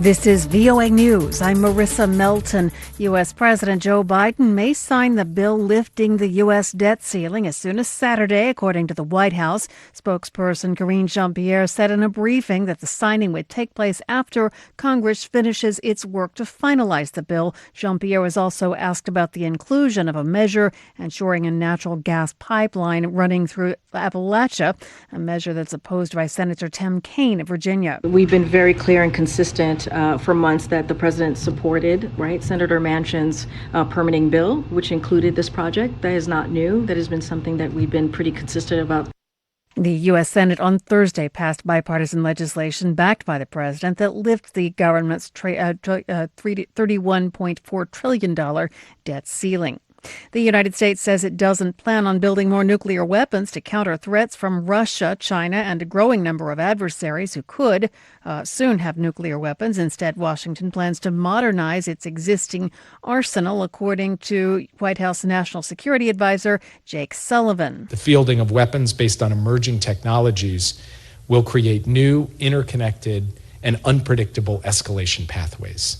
This is VOA News. I'm Marissa Melton. U.S. President Joe Biden may sign the bill lifting the U.S. debt ceiling as soon as Saturday, according to the White House. Spokesperson Karine Jean-Pierre said in a briefing that the signing would take place after Congress finishes its work to finalize the bill. Jean-Pierre was also asked about the inclusion of a measure ensuring a natural gas pipeline running through Appalachia, a measure that's opposed by Senator Kaine of Virginia. We've been very clear and consistent for months that the president supported, Senator Manchin's permitting bill, which included this project. That is not new. That has been something that we've been pretty consistent about. The U.S. Senate on Thursday passed bipartisan legislation backed by the president that lifts the government's $31.4 trillion debt ceiling. The United States says it doesn't plan on building more nuclear weapons to counter threats from Russia, China, and a growing number of adversaries who could soon have nuclear weapons. Instead, Washington plans to modernize its existing arsenal, according to White House National Security Advisor Jake Sullivan. The fielding of weapons based on emerging technologies will create new, interconnected, and unpredictable escalation pathways.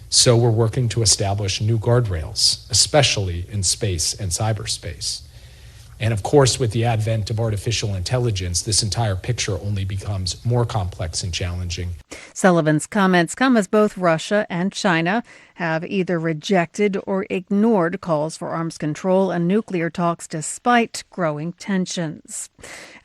So we're working to establish new guardrails, especially in space and cyberspace. And of course, with the advent of artificial intelligence, this entire picture only becomes more complex and challenging. Sullivan's comments come as both Russia and China have either rejected or ignored calls for arms control and nuclear talks despite growing tensions.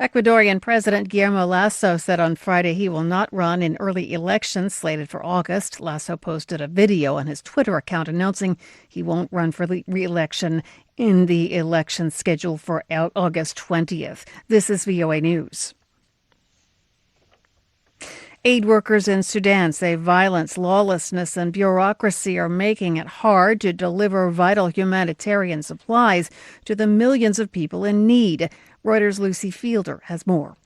Ecuadorian President Guillermo Lasso said on Friday he will not run in early elections slated for August. Lasso posted a video on his Twitter account announcing he won't run for re-election in the election scheduled for August 20th. This is VOA News. Aid workers in Sudan say violence, lawlessness, and bureaucracy are making it hard to deliver vital humanitarian supplies to the millions of people in need. Reuters' Lucy Fielder has more.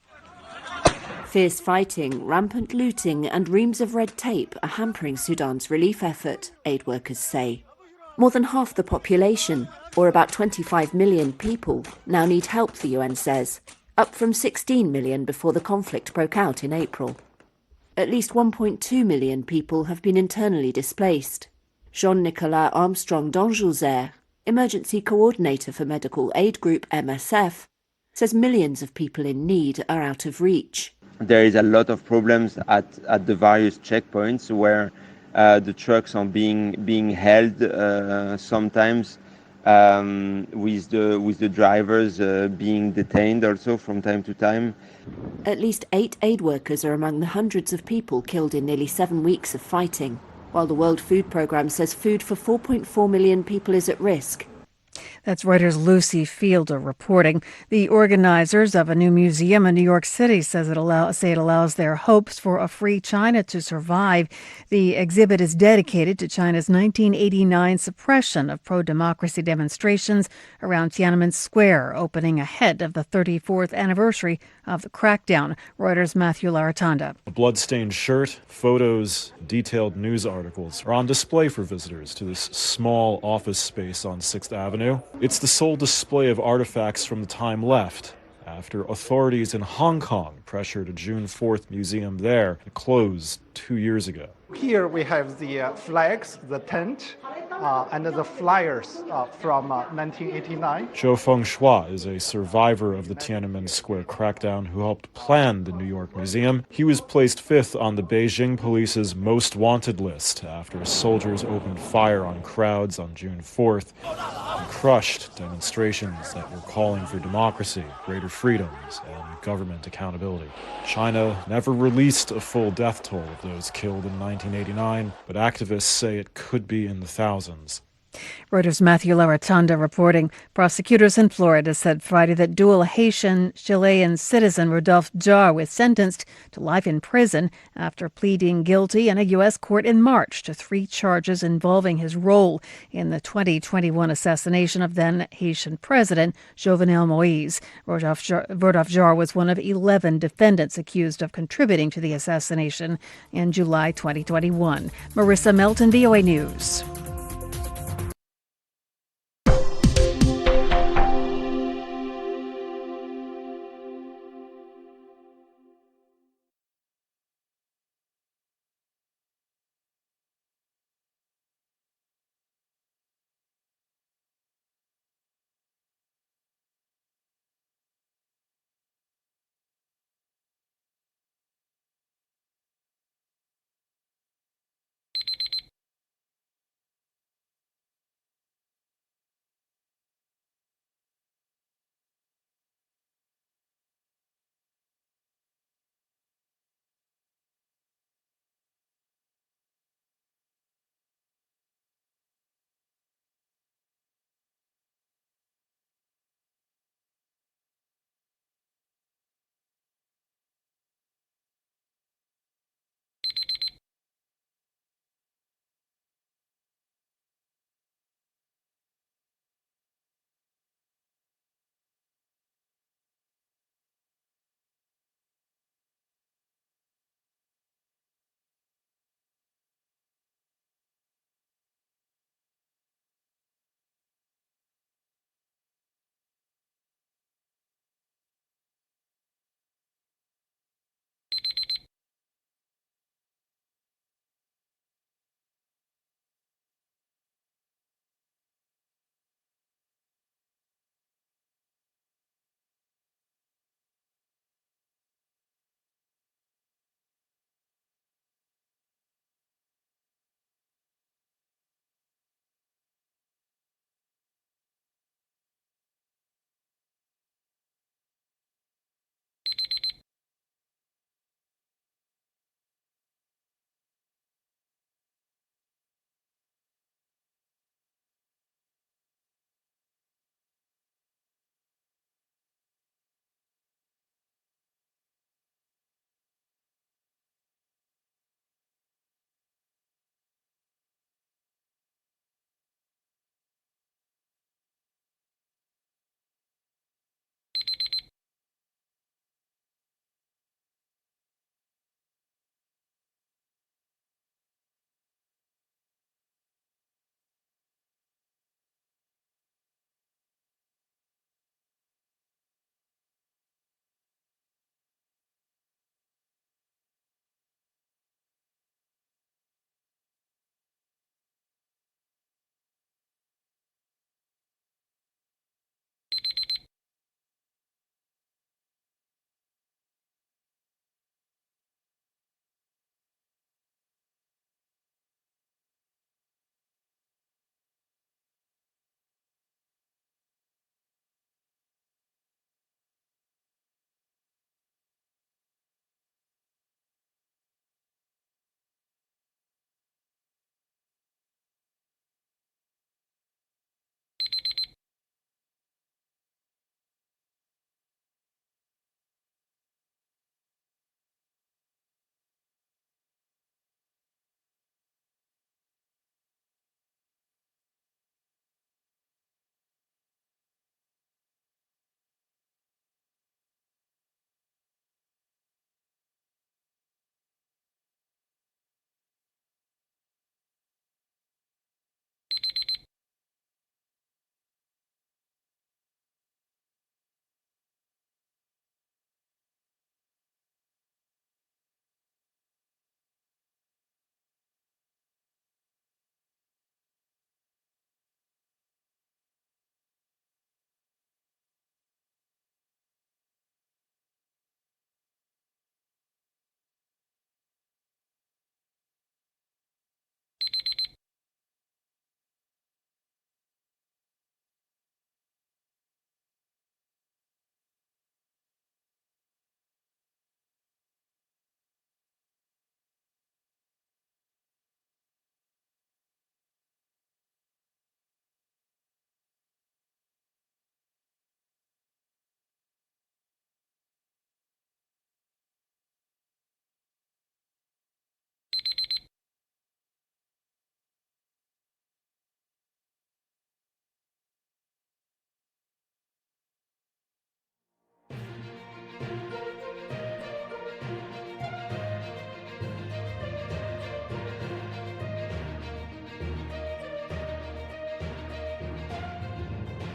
Fierce fighting, rampant looting, and reams of red tape are hampering Sudan's relief effort, aid workers say. More than half the population, or about 25 million people, now need help, the UN says, up from 16 million before the conflict broke out in April. At least 1.2 million people have been internally displaced. Jean-Nicolas Armstrong d'Anjouzer, emergency coordinator for medical aid group MSF, says millions of people in need are out of reach. There is a lot of problems at the various checkpoints where the trucks are being held sometimes with the drivers being detained also from time to time. At least 8 aid workers are among the hundreds of people killed in nearly 7 weeks of fighting, while the World Food Programme says food for 4.4 million people is at risk. That's Reuters' Lucy Fielder reporting. The organizers of a new museum in New York City say it allows their hopes for a free China to survive. The exhibit is dedicated to China's 1989 suppression of pro-democracy demonstrations around Tiananmen Square, opening ahead of the 34th anniversary of the crackdown. Reuters' Matthew Laratanda. A blood-stained shirt, photos, detailed news articles are on display for visitors to this small office space on 6th Avenue. It's the sole display of artifacts from the time left, after authorities in Hong Kong pressured a June 4th museum there to close 2 years ago. Here we have the flags, the tent, and the flyers from 1989. Zhou Fengshua is a survivor of the Tiananmen Square crackdown who helped plan the New York Museum. He was placed 5th on the Beijing police's most wanted list after soldiers opened fire on crowds on June 4th and crushed demonstrations that were calling for democracy, greater freedoms, and government accountability. China never released a full death toll of those killed in 1989, but activists say it could be in the thousands. Reuters' Matthew Laratanda reporting. Prosecutors in Florida said Friday that dual Haitian-Chilean citizen Rodolphe Jar was sentenced to life in prison after pleading guilty in a U.S. court in March to 3 charges involving his role in the 2021 assassination of then Haitian President Jovenel Moïse. Rodolphe Jar was one of 11 defendants accused of contributing to the assassination in July 2021. Marissa Melton, VOA News.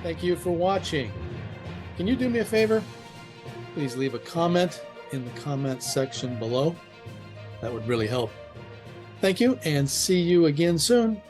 Thank you for watching. Can you do me a favor? Please leave a comment in the comments section below. That would really help. Thank you, and see you again soon.